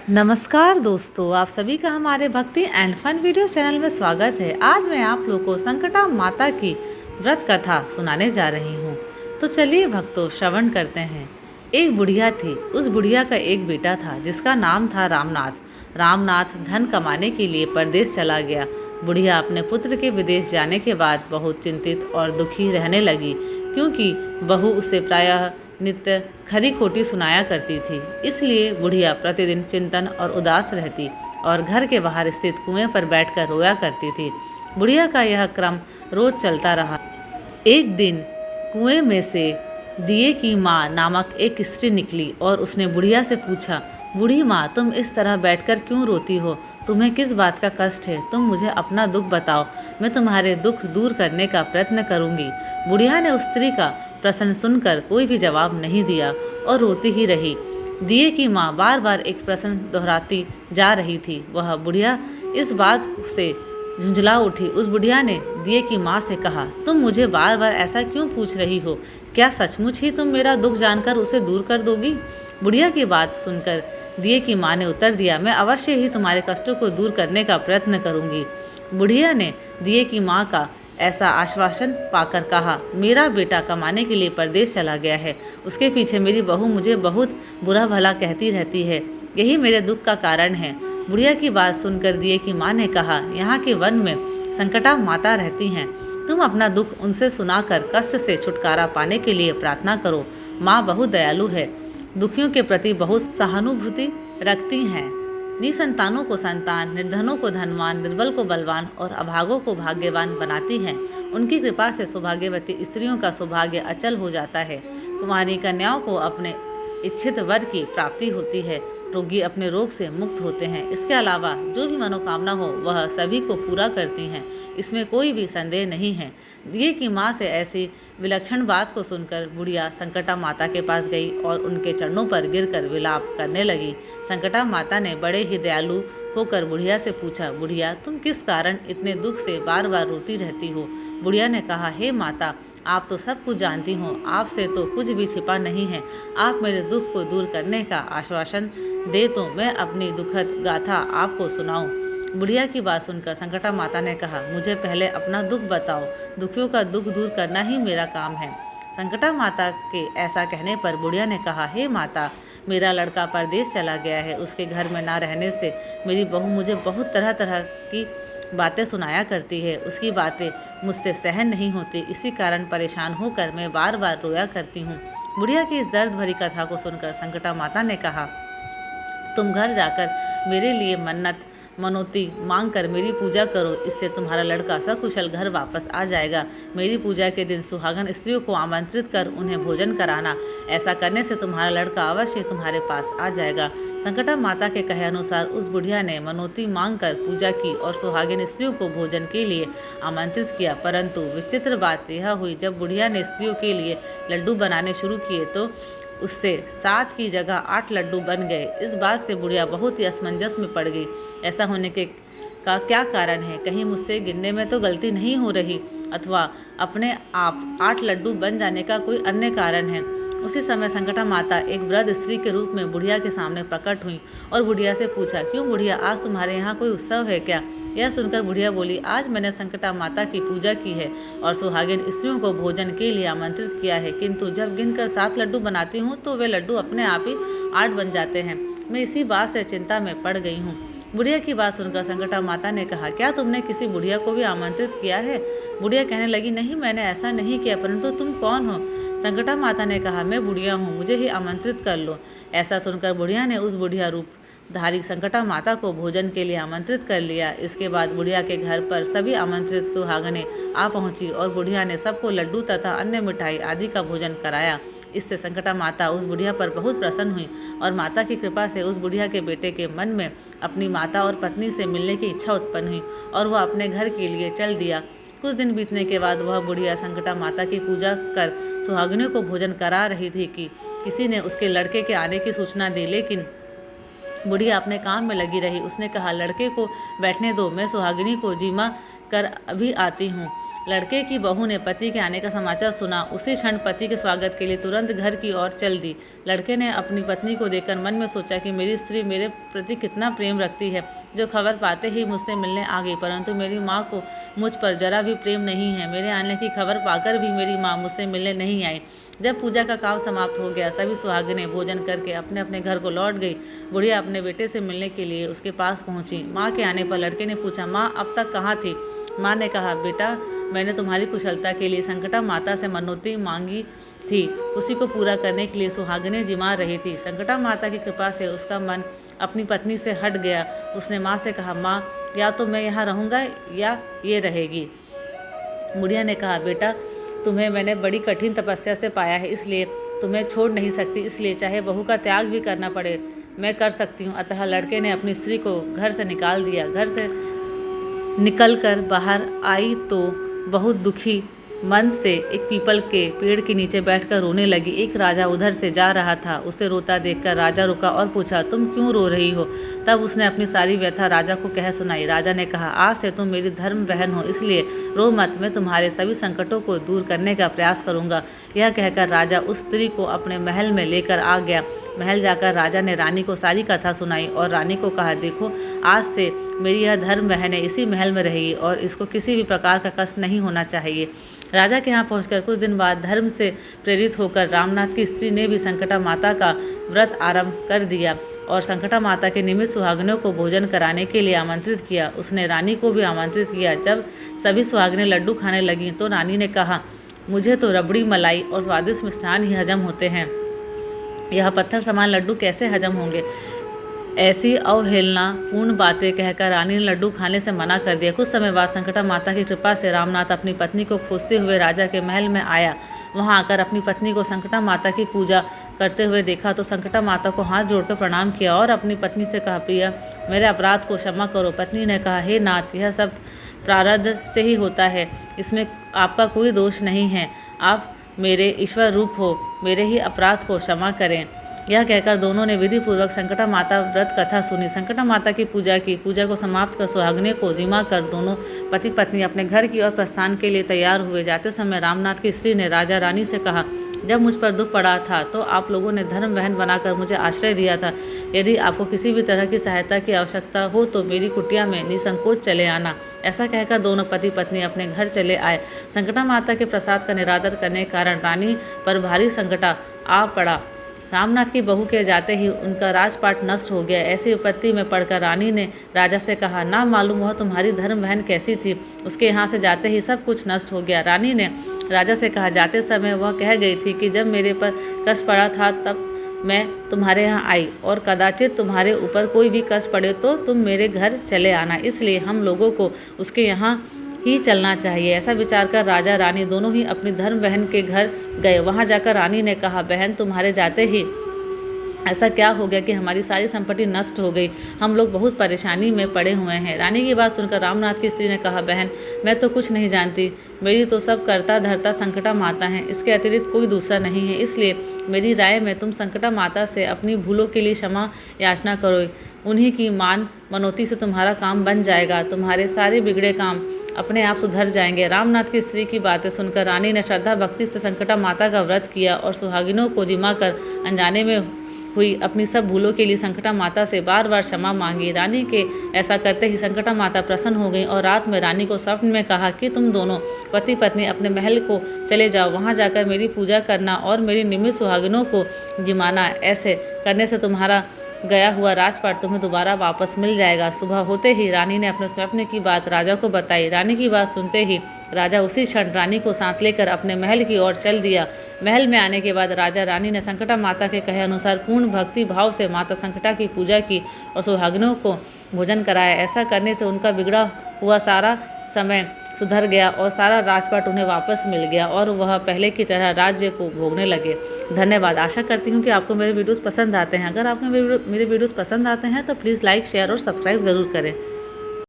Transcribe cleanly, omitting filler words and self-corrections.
नमस्कार दोस्तों, आप सभी का हमारे भक्ति एंड फन वीडियो चैनल में स्वागत है। आज मैं आप लोगों को संकटा माता की व्रत कथा सुनाने जा रही हूँ। तो चलिए भक्तों, श्रवण करते हैं। एक बुढ़िया थी। उस बुढ़िया का एक बेटा था जिसका नाम था रामनाथ। रामनाथ धन कमाने के लिए परदेश चला गया। बुढ़िया अपने पुत्र के विदेश जाने के बाद बहुत चिंतित और दुखी रहने लगी, क्योंकि बहू उसे प्रायः नित्य खरी खोटी सुनाया करती थी। इसलिए बुढ़िया प्रतिदिन चिंतन और उदास रहती और घर के बाहर स्थित कुएं पर बैठकर रोया करती थी। बुढ़िया का यह क्रम रोज चलता रहा। एक दिन कुएं में से दिए की माँ नामक एक स्त्री निकली और उसने बुढ़िया से पूछा, बूढ़ी माँ, तुम इस तरह बैठकर क्यों रोती हो? तुम्हें किस बात का कष्ट है? तुम मुझे अपना दुख बताओ, मैं तुम्हारे दुख दूर करने का प्रयत्न करूंगी। बुढ़िया ने उस स्त्री का प्रश्न सुनकर कोई भी जवाब नहीं दिया और रोती ही रही। दिए की माँ बार बार एक प्रश्न दोहराती जा रही थी। वह बुढ़िया इस बात से झुंझला उठी। उस बुढ़िया ने दिए की माँ से कहा, तुम मुझे बार बार ऐसा क्यों पूछ रही हो? क्या सचमुच ही तुम मेरा दुख जानकर उसे दूर कर दोगी? बुढ़िया की बात सुनकर दिए की माँ ने उत्तर दिया, मैं अवश्य ही तुम्हारे कष्टों को दूर करने का प्रयत्न करूंगी। बुढ़िया ने दिए की माँ का ऐसा आश्वासन पाकर कहा, मेरा बेटा कमाने के लिए परदेश चला गया है। उसके पीछे मेरी बहू मुझे बहुत बुरा भला कहती रहती है। यही मेरे दुख का कारण है। बुढ़िया की बात सुनकर दिए की माँ ने कहा, यहाँ के वन में संकटा माता रहती हैं। तुम अपना दुख उनसे सुनाकर कष्ट से छुटकारा पाने के लिए प्रार्थना करो। माँ बहुत दयालु है, दुखियों के प्रति बहुत सहानुभूति रखती हैं। निसंतानों को संतान, निर्धनों को धनवान, निर्बल को बलवान और अभागों को भाग्यवान बनाती हैं। उनकी कृपा से सौभाग्यवती स्त्रियों का सौभाग्य अचल हो जाता है। कुमारी कन्याओं को अपने इच्छित वर की प्राप्ति होती है। रोगी अपने रोग से मुक्त होते हैं। इसके अलावा जो भी मनोकामना हो वह सभी को पूरा करती हैं। इसमें कोई भी संदेह नहीं है। दिए की माँ से ऐसी विलक्षण बात को सुनकर बुढ़िया संकटा माता के पास गई और उनके चरणों पर गिरकर विलाप करने लगी। संकटा माता ने बड़े ही दयालु होकर बुढ़िया से पूछा, बुढ़िया, तुम किस कारण इतने दुख से बार बार रोती रहती हो? बुढ़िया ने कहा, हे माता, आप तो सब कुछ जानती हो, आपसे तो कुछ भी छिपा नहीं है। आप मेरे दुख को दूर करने का आश्वासन दे तो मैं अपनी दुखद गाथा आपको सुनाऊं। बुढ़िया की बात सुनकर संकटा माता ने कहा, मुझे पहले अपना दुख बताओ। दुखियों का दुख दूर करना ही मेरा काम है। संकटा माता के ऐसा कहने पर बुढ़िया ने कहा, हे माता, मेरा लड़का परदेश चला गया है। उसके घर में ना रहने से मेरी बहू मुझे बहुत तरह तरह की बातें सुनाया करती है। उसकी बातें मुझसे सहन नहीं होती। इसी कारण परेशान होकर मैं बार बार रोया करती हूँ। बुढ़िया की इस दर्द भरी कथा को सुनकर संकटा माता ने कहा, तुम घर जाकर मेरे लिए मन्नत मनोती मांग कर मेरी पूजा करो। इससे तुम्हारा लड़का सकुशल घर वापस आ जाएगा। मेरी पूजा के दिन सुहागन स्त्रियों को आमंत्रित कर उन्हें भोजन कराना। ऐसा करने से तुम्हारा लड़का अवश्य तुम्हारे पास आ जाएगा। संकटा माता के कहे अनुसार उस बुढ़िया ने मनोती मांग कर पूजा की और सुहागिन स्त्रियों को भोजन के लिए आमंत्रित किया। परंतु विचित्र बात यह हुई, जब बुढ़िया ने स्त्रियों के लिए लड्डू बनाने शुरू किए तो उससे 7 की जगह 8 लड्डू बन गए। इस बात से बुढ़िया बहुत ही असमंजस में पड़ गई। ऐसा होने के का क्या कारण है? कहीं मुझसे गिनने में तो गलती नहीं हो रही, अथवा अपने आप 8 लड्डू बन जाने का कोई अन्य कारण है। उसी समय संकटा माता एक वृद्ध स्त्री के रूप में बुढ़िया के सामने प्रकट हुई और बुढ़िया से पूछा, क्यों बुढ़िया, आज तुम्हारे यहाँ कोई उत्सव है क्या? यह सुनकर बुढ़िया बोली, आज मैंने संकटा माता की पूजा की है और सुहागिन स्त्रियों को भोजन के लिए आमंत्रित किया है, किंतु जब गिनकर 7 लड्डू बनाती हूँ तो वे लड्डू अपने आप ही 8 बन जाते हैं। मैं इसी बात से चिंता में पड़ गई हूँ। बुढ़िया की बात सुनकर संकटा माता ने कहा, क्या तुमने किसी बुढ़िया को भी आमंत्रित किया है? बुढ़िया कहने लगी, नहीं, मैंने ऐसा नहीं किया, परंतु तुम कौन हो? संकटा माता ने कहा, मैं बुढ़िया हूँ, मुझे ही आमंत्रित कर लो। ऐसा सुनकर बुढ़िया ने उस बुढ़िया रूप धारी संकटा माता को भोजन के लिए आमंत्रित कर लिया। इसके बाद बुढ़िया के घर पर सभी आमंत्रित सुहागनें आ पहुंची और बुढ़िया ने सबको लड्डू तथा अन्य मिठाई आदि का भोजन कराया। इससे संकटा माता उस बुढ़िया पर बहुत प्रसन्न हुई और माता की कृपा से उस बुढ़िया के बेटे के मन में अपनी माता और पत्नी से मिलने की इच्छा उत्पन्न हुई और वह अपने घर के लिए चल दिया। कुछ दिन बीतने के बाद वह बुढ़िया संकटा माता की पूजा कर सुहागिनों को भोजन करा रही थी कि किसी ने उसके लड़के के आने की सूचना दी, लेकिन बुढ़िया अपने काम में लगी रही। उसने कहा, लड़के को बैठने दो, मैं सुहागिनी को जीमा कर अभी आती हूँ। लड़के की बहू ने पति के आने का समाचार सुना। उसी क्षण पति के स्वागत के लिए तुरंत घर की ओर चल दी। लड़के ने अपनी पत्नी को देखकर मन में सोचा कि मेरी स्त्री मेरे प्रति कितना प्रेम रखती है, जो खबर पाते ही मुझसे मिलने आ गई। परंतु मेरी माँ को मुझ पर जरा भी प्रेम नहीं है। मेरे आने की खबर पाकर भी मेरी माँ मुझसे मिलने नहीं आई। जब पूजा का काम समाप्त हो गया, सभी सुहागिनें भोजन करके अपने अपने घर को लौट गई। बुढ़िया अपने बेटे से मिलने के लिए उसके पास पहुंची। माँ के आने पर लड़के ने पूछा, माँ अब तक कहाँ थी? माँ ने कहा, बेटा मैंने तुम्हारी कुशलता के लिए संकटा माता से मनौती मांगी थी। उसी को पूरा करने के लिए सुहागिनें जिमा रही थी। संकटा माता की कृपा से उसका मन अपनी पत्नी से हट गया। उसने माँ से कहा, माँ या तो मैं यहाँ रहूँगा या ये रहेगी। बुढ़िया ने कहा, बेटा तुम्हें मैंने बड़ी कठिन तपस्या से पाया है, इसलिए तुम्हें छोड़ नहीं सकती। इसलिए चाहे बहू का त्याग भी करना पड़े मैं कर सकती हूँ। अतः लड़के ने अपनी स्त्री को घर से निकाल दिया। घर से निकलकर बाहर आई तो बहुत दुखी मन से एक पीपल के पेड़ के नीचे बैठकर रोने लगी। एक राजा उधर से जा रहा था। उसे रोता देखकर राजा रुका और पूछा, तुम क्यों रो रही हो? तब उसने अपनी सारी व्यथा राजा को कह सुनाई। राजा ने कहा, आज से तुम मेरी धर्म बहन हो, इसलिए रो मत। मैं तुम्हारे सभी संकटों को दूर करने का प्रयास करूंगा। यह कहकर राजा उस स्त्री को अपने महल में लेकर आ गया। महल जाकर राजा ने रानी को सारी कथा सुनाई और रानी को कहा, देखो आज से मेरी यह धर्म बहन है, इसी महल में रहेगी और इसको किसी भी प्रकार का कष्ट नहीं होना चाहिए। राजा के यहाँ पहुंचकर कुछ दिन बाद धर्म से प्रेरित होकर रामनाथ की स्त्री ने भी संकटा माता का व्रत आरंभ कर दिया और संकटा माता के निमित्त सुहागिनों को भोजन कराने के लिए आमंत्रित किया। उसने रानी को भी आमंत्रित किया। जब सभी सुहागिनें लड्डू खाने लगीं तो रानी ने कहा, मुझे तो रबड़ी मलाई और स्वादिष्ट मिष्ठान ही हजम होते हैं, यह पत्थर समान लड्डू कैसे हजम होंगे? ऐसी अवहेलना पूर्ण बातें कहकर रानी ने लड्डू खाने से मना कर दिया। कुछ समय बाद संकटा माता की कृपा से रामनाथ अपनी पत्नी को खोजते हुए राजा के महल में आया। वहां आकर अपनी पत्नी को संकटा माता की पूजा करते हुए देखा तो संकटा माता को हाथ जोड़कर प्रणाम किया और अपनी पत्नी से कहा, प्रिया मेरे अपराध को क्षमा करो। पत्नी ने कहा, हे नाथ, यह सब प्रारब्ध से ही होता है, इसमें आपका कोई दोष नहीं है। आप मेरे ईश्वर रूप हो, मेरे ही अपराध को क्षमा करें। यह कहकर दोनों ने विधि पूर्वक संकटा माता व्रत कथा सुनी। संकटा माता की पूजा की। पूजा को समाप्त कर सुहागिनें को जिमा कर दोनों पति पत्नी अपने घर की ओर प्रस्थान के लिए तैयार हुए। जाते समय रामनाथ की स्त्री ने राजा रानी से कहा, जब मुझ पर दुख पड़ा था तो आप लोगों ने धर्म बहन बनाकर मुझे आश्रय दिया था। यदि आपको किसी भी तरह की सहायता की आवश्यकता हो तो मेरी कुटिया में निसंकोच चले आना। ऐसा कहकर दोनों पति पत्नी अपने घर चले आए। संकटा माता के प्रसाद का निरादर करने के कारण रानी पर भारी संकटा आ पड़ा। रामनाथ की बहू के जाते ही उनका राजपाट नष्ट हो गया। ऐसी विपत्ति में पड़कर रानी ने राजा से कहा, ना मालूम वह तुम्हारी धर्म बहन कैसी थी, उसके यहाँ से जाते ही सब कुछ नष्ट हो गया। रानी ने राजा से कहा, जाते समय वह कह गई थी कि जब मेरे पर कष्ट पड़ा था तब मैं तुम्हारे यहाँ आई और कदाचित तुम्हारे ऊपर कोई भी कष्ट पड़े तो तुम मेरे घर चले आना, इसलिए हम लोगों को उसके यहाँ ही चलना चाहिए। ऐसा विचार कर राजा रानी दोनों ही अपनी धर्म बहन के घर गए। वहां जाकर रानी ने कहा, बहन तुम्हारे जाते ही ऐसा क्या हो गया कि हमारी सारी संपत्ति नष्ट हो गई, हम लोग बहुत परेशानी में पड़े हुए हैं। रानी की बात सुनकर रामनाथ की स्त्री ने कहा, बहन मैं तो कुछ नहीं जानती, मेरी तो सब करता धरता संकटा माता है, इसके अतिरिक्त कोई दूसरा नहीं है। इसलिए मेरी राय में तुम संकटा माता से अपनी भूलों के लिए क्षमा याचना करो। उन्हीं की मान मनौती से तुम्हारा काम बन जाएगा, तुम्हारे सारे बिगड़े काम अपने आप सुधर जाएंगे। रामनाथ की स्त्री की बातें सुनकर रानी ने श्रद्धा भक्ति से संकटा माता का व्रत किया और सुहागिनों को जिमा कर अनजाने में हुई अपनी सब भूलों के लिए संकटा माता से बार बार क्षमा मांगी। रानी के ऐसा करते ही संकटा माता प्रसन्न हो गई और रात में रानी को स्वप्न में कहा कि तुम दोनों पति पत्नी अपने महल को चले जाओ, वहां जाकर मेरी पूजा करना और मेरी निमित्त सुहागिनों को जिमाना। ऐसे करने से तुम्हारा गया हुआ राजपाट तुम्हें दोबारा वापस मिल जाएगा। सुबह होते ही रानी ने अपने स्वप्न की बात राजा को बताई। रानी की बात सुनते ही राजा उसी क्षण रानी को साथ लेकर अपने महल की ओर चल दिया। महल में आने के बाद राजा रानी ने संकटा माता के कहे अनुसार पूर्ण भक्ति भाव से माता संकटा की पूजा की और सुहागिनों को भोजन कराया। ऐसा करने से उनका बिगड़ा हुआ सारा समय सुधर गया और सारा राजपाट उन्हें वापस मिल गया और वह पहले की तरह राज्य को भोगने लगे। धन्यवाद। आशा करती हूँ कि आपको मेरे वीडियोस पसंद आते हैं। अगर आपको मेरे वीडियोस पसंद आते हैं तो प्लीज़ लाइक शेयर और सब्सक्राइब ज़रूर करें।